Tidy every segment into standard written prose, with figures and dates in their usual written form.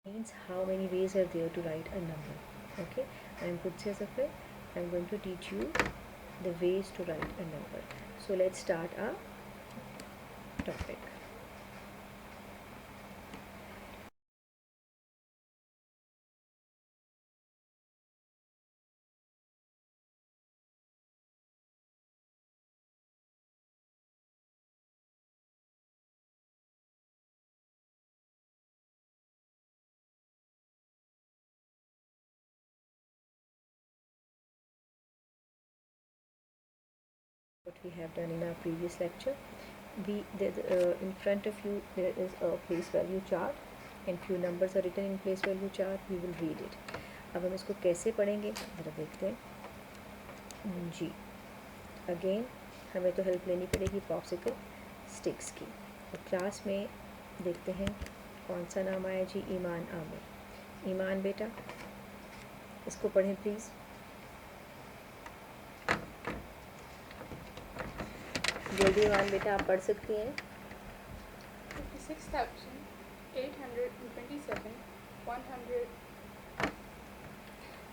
means how many ways are there to write a number. Okay, I am Qudsi Zafar. I am going to teach you the ways to write a number. So let's start our topic. What we have done in our previous lecture, in front of you there is a place value chart and few numbers are written in place value chart. We will read it. अब हम इसको कैसे पढ़ेंगे ज़रा देखते हैं जी. Again हमें तो हेल्प लेनी पड़ेगी पॉप्सिकल स्टिक्स की. तो क्लास में देखते हैं कौन सा नाम आया जी. ईमान आमिर. ईमान बेटा इसको पढ़ें प्लीज़. जल्दी ईमान बेटा आप पढ़ सकती हैं. 56,827 100.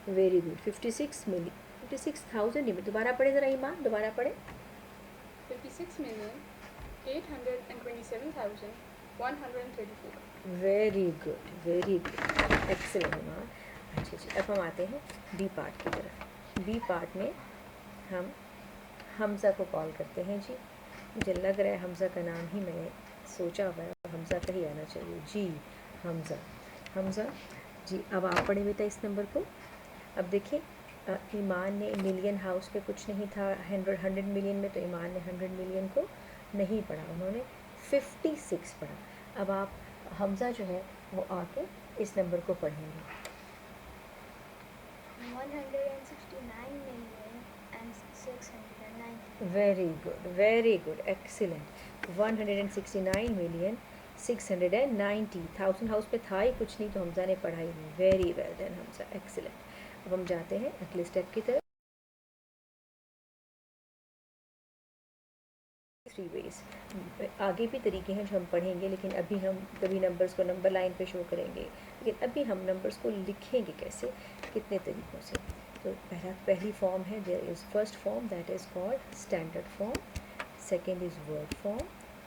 Very good. 56,000 दोबारा पढ़े ज़रा ईमान, दोबारा पढ़े. 56,827,134. Very good, very good, excellent Iman. अच्छा जी, अब हम आते हैं बी पार्ट की तरफ. बी पार्ट में हम हमज़ा को कॉल करते हैं जी. मुझे लग रहा है हमज़ा का नाम ही मैंने सोचा हुआ है, हमज़ा का ही आना चाहिए जी. हमज़ा. हमज़ा जी. अब आप पढ़े बेटा इस नंबर को. अब देखिए ईमान ने मिलियन हाउस पे कुछ नहीं था 100 मिलियन में, तो ईमान ने 100 मिलियन को नहीं पढ़ा, उन्होंने 56 पढ़ा. अब आप हमज़ा जो है वो आके इस नंबर को पढ़ेंगे. 169,690,000. Very good, very good, excellent. 169,690,000 house पे था ही कुछ नहीं, तो हमज़ा ने पढ़ा ही नहीं. Very well then Hamza, excellent. अब हम जाते हैं अगले स्टेप की तरफ. 3 वेज. आगे भी तरीके हैं जो हम पढ़ेंगे, लेकिन अभी हम कभी नंबर्स को नंबर लाइन पे शो करेंगे, लेकिन अभी हम नंबर्स को लिखेंगे कैसे, कितने तरीक़ों से. तो पहली फॉर्म है, there is first form that is called standard form, second is word form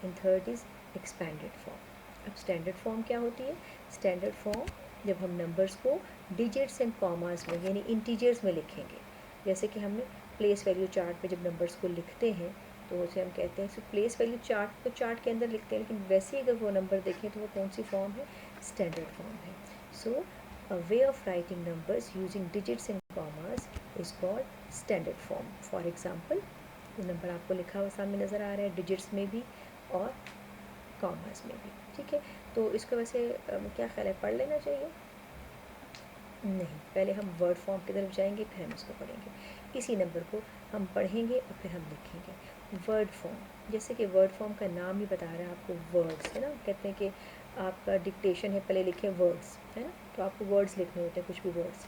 and third is expanded form. अब स्टैंडर्ड फॉर्म क्या होती है. स्टैंडर्ड फॉर्म जब हम नंबर्स को डिजिट्स एंड कॉमास में यानी इंटीजर्स में लिखेंगे, जैसे कि हमने प्लेस वैल्यू चार्ट पे जब नंबर्स को लिखते हैं तो उसे हम कहते हैं प्लेस वैल्यू चार्ट, तो चार्ट के अंदर लिखते हैं, लेकिन वैसे ही अगर वो नंबर देखें तो वो कौन सी फॉर्म है. स्टैंडर्ड फॉर्म है. So a way of writing numbers using digits and commas is called standard form. For example ये नंबर आपको लिखा हुआ सामने नज़र आ रहा है, डिजिट्स में भी और कॉमास में भी. ठीक है, तो इसको वैसे क्या ख्याल है, पढ़ लेना चाहिए. नहीं, पहले हम वर्ड फॉर्म की तरफ जाएंगे, फिर हम इसको पढ़ेंगे. इसी नंबर को हम पढ़ेंगे और फिर हम लिखेंगे. वर्ड फॉर्म, जैसे कि वर्ड फॉर्म का नाम ही बता रहा है आपको, वर्ड्स है ना. कहते हैं कि आपका डिक्टेशन है, पहले लिखें वर्ड्स, है ना. तो आपको वर्ड्स लिखने होते हैं, कुछ भी वर्ड्स.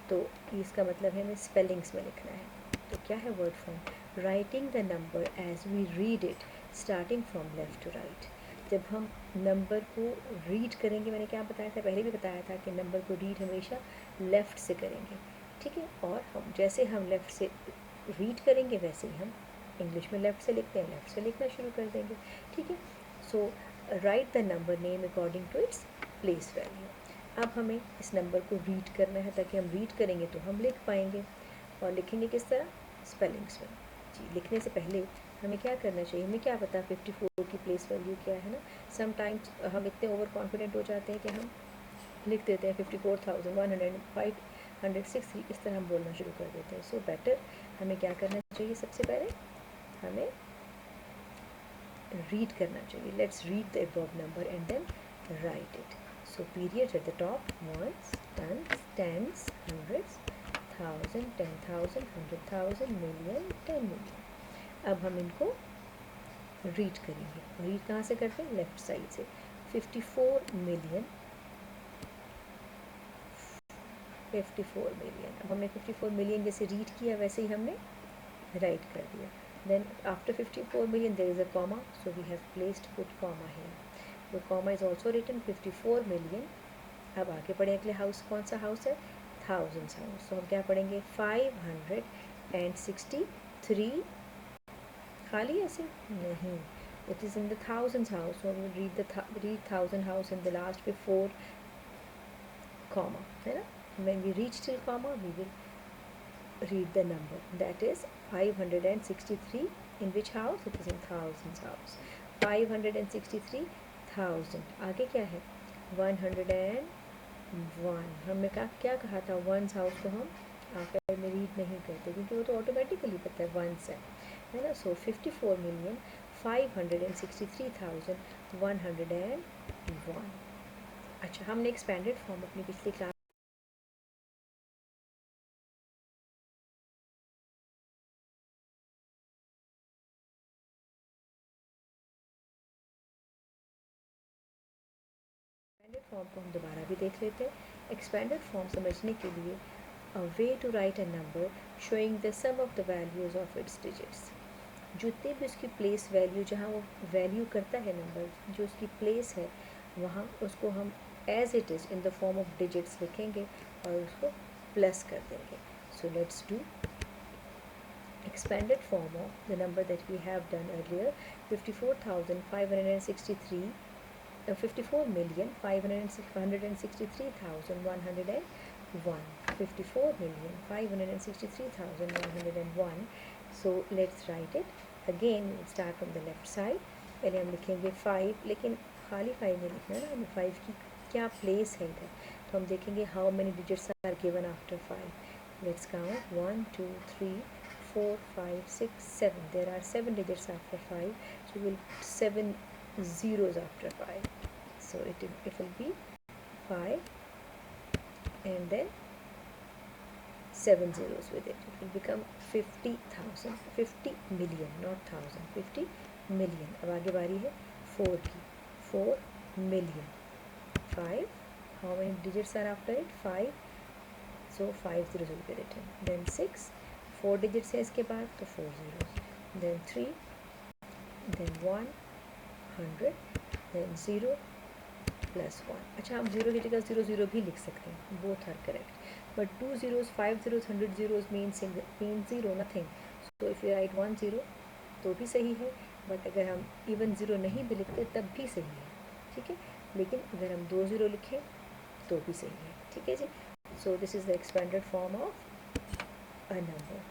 तो इसका मतलब है हमें स्पेलिंग्स में लिखना है. तो क्या है word form. Writing the number as we read it starting from left to right. जब हम नंबर को रीड करेंगे, मैंने क्या बताया था, पहले भी बताया था कि नंबर को रीड हमेशा लेफ़्ट से करेंगे. ठीक है, और हम जैसे हम लेफ़्ट से रीड करेंगे वैसे ही हम इंग्लिश में लेफ़्ट से लिखते हैं, लेफ़्ट से लिखना शुरू कर देंगे. ठीक है. So write the number name according to its place value. अब हमें इस नंबर को रीड करना है, ताकि हम रीड करेंगे तो हम लिख पाएंगे. और लिखेंगे किस तरह, स्पेलिंग्स में जी. लिखने से पहले हमें क्या करना चाहिए, हमें क्या पता 54 की प्लेस वैल्यू क्या है ना. समटाइम्स हम इतने ओवर कॉन्फिडेंट हो जाते हैं कि हम लिख देते हैं 54,105,160, इस तरह हम बोलना शुरू कर देते हैं. सो बेटर हमें क्या करना चाहिए, सबसे पहले हमें रीड करना चाहिए. Let's read the above number and then write it. So periods at the top, ones, tons, tens, hundreds, 1000, 10,000, 100,000, million, 10 million. अब हम इनको रीड करेंगे. रीड कहाँ से करते हैं, लेफ़्ट साइड से. 54 मिलियन, 54 मिलियन. अब हमने 54 मिलियन जैसे रीड किया वैसे ही हमने राइट कर दिया. Then after 54 million there is a comma, so we have placed put comma here. The comma is also written 54 million अब आगे पढ़े अगले हाउस, कौन सा हाउस है? Thousands house. तो हम क्या पढ़ेंगे? 563 खाली ऐसे नहीं, it is in the thousands house, so we will read thousand house in the last before comma, है ना? When we reach till comma we will read the number, that is 563 in which house? It is in thousands house. 563,000 आगे क्या है? 101। हमने क्या कहा था? Once house को हम आखिर में रीड नहीं करते क्योंकि वो तो ऑटोमेटिकली पता है वंस है ना? सो 54,563,101। अच्छा, हमने एक्सपेंडेड फॉर्म अपनी पिछली क्लास एक्सपेंडेड फॉर्म को हम दोबारा भी देख लेते हैं। एक्सपेंडेड फॉर्म समझने के लिए a way to write a number showing the sum of the values of its digits। जितने भी उसकी प्लेस वैल्यू, जहाँ वो वैल्यू करता है नंबर, जो उसकी प्लेस है वहाँ उसको हम as it is in the form of digits लिखेंगे और उसको प्लस कर देंगे। So let's do expanded form of the number that we have done earlier, 54,563 54,563,101, 54,563,101। So let's write it again। we'll start from the left side। पहले हम लिखेंगे 5, लेकिन खाली 5 नहीं लिखना ना, हमें 5 की क्या प्लेस है इधर, तो हम देखेंगे how many digits are given after 5। Let's count 1 2 3 4 5 6 7। there are 7 digits after 5, so we'll put 7 zeros after 5, so it will be 5 and then 7 zeros with it. It will become 50,000, 50 million, not thousand, 50 million। अब आगे बारी है 4 की, 4 million। 5, how many digits are after it? 5, so 5 zeros will be written। then 6, 4 digits है इसके बाद, तो 4 zeros। then 3, then 1, 100, then 0 plus 1। अच्छा, हम 0 की जगह 0 0 भी लिख सकते हैं, both are correct, but 2 zeros, 5 zeros, 100 zeros means 0 nothing। so if you write 1 0 तो भी सही है, बट अगर हम इवन 0 नहीं भी लिखते तब भी सही है, ठीक है? लेकिन अगर हम 2 0 लिखें तो भी सही है, ठीक है जी? So this is the expanded form of a number.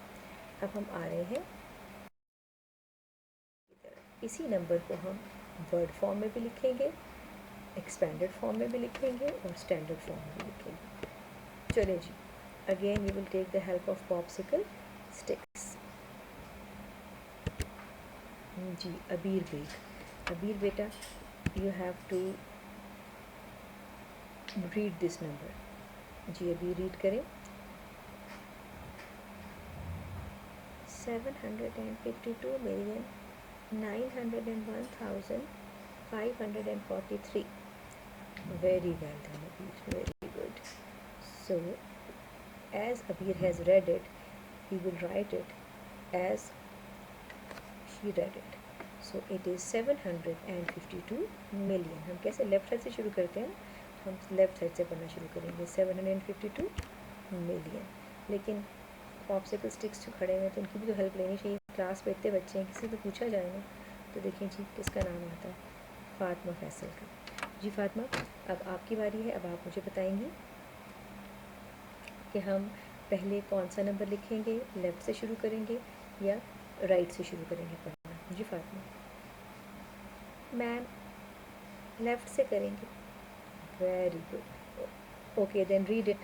अब हम आ रहे हैं इसी नंबर को हम वर्ड फॉर्म में भी लिखेंगे, एक्सपेंडेड फॉर्म में भी लिखेंगे और स्टैंडर्ड फॉर्म में भी लिखेंगे। चलिए जी, again we will take the help of popsicle sticks. जी, अबीर बेटा, you have to read this number. जी, अबीर रीड करें। 752,901,543। very well done, Abir, very good। so as Abir has read it, he will write it as she read it। so it is 752 million। हम कैसे left side से शुरू करते हैं, हम left side से पढ़ना शुरू करेंगे, 752 million। लेकिन पॉप्सिकल स्टिक्स जो खड़े हुए हैं तो उनकी भी तो हेल्प लेनी चाहिए, क्लास में इतने बच्चे हैं, किसी से पूछा जाए ना। तो देखिए जी, किसका नाम आता है? फातिमा फैसल का। जी फातिमा, अब आपकी बारी है। अब आप मुझे बताएंगी कि हम पहले कौन सा नंबर लिखेंगे, लेफ़्ट से शुरू करेंगे या राइट से शुरू करेंगे पढ़ना? जी फातिमा। मैम, लेफ़्ट से करेंगे। Very good, okay then read it.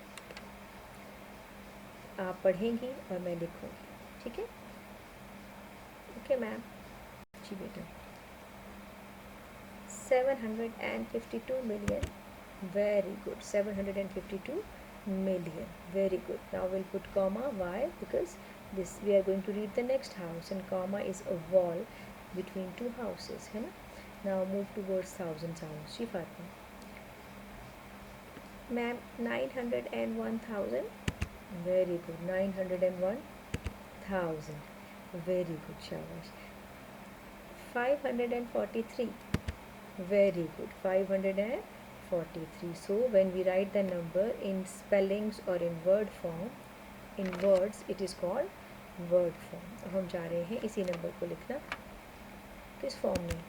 आप पढ़ेंगी और मैं लिखूँगी, ठीक है? Okay ma'am. जी बेटा। 752 million। very good, 752 million, very good। now we'll put comma, why? because this we are going to read the next house and comma is a wall between two houses, है ना? now move towards thousands house। जी Fatima. Ma'am, 901,000। very good, 901,000, very good, शाबाश। 543। very good, 543। 43. So when we write the number in spellings or in word form, in words it is called word form. अब हम जा रहे हैं इसी number को लिखना किस फॉर्म में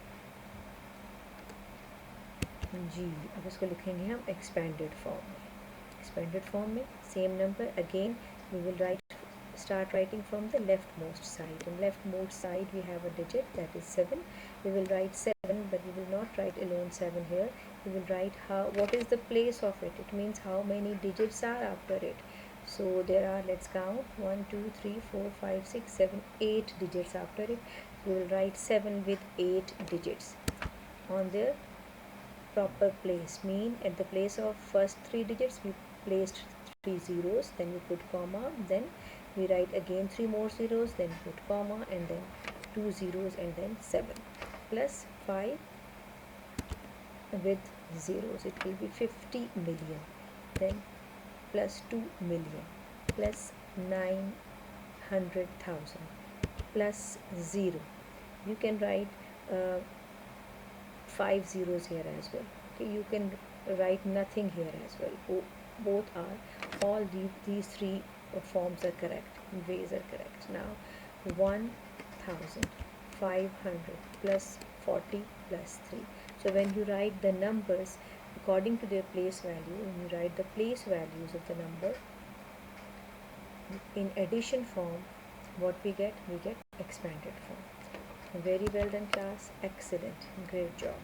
जी, अब इसको लिखेंगे हम एक्सपेंडेड फॉर्म में. एक्सपेंडेड फॉर्म में same number again we will start writing from the leftmost side. On leftmost side we have a digit that is 7. We will write 7, but we will not write alone 7 here. We will write what is the place of it. It means how many digits are after it. So there are, let's count, 1 2 3 4 5 6 7 8 digits after it. We will write 7 with 8 digits on their proper place. Mean at the place of first 3 digits we placed 3 zeros, then we put comma, then we write again 3 more zeros, then put comma, and then 2 zeros, and then 7 plus 5 with zeros, it will be 50 million, then plus 2 million plus 900,000 plus 0. You can write 5 zeros here as well. Okay, you can write nothing here as well. Both are, all these three forms are correct, ways are correct. Now 1500 plus 40 plus 3. So when you write the numbers according to their place value, when you write the place values of the number in addition form, what we get expanded form. Very well done class, excellent, great job.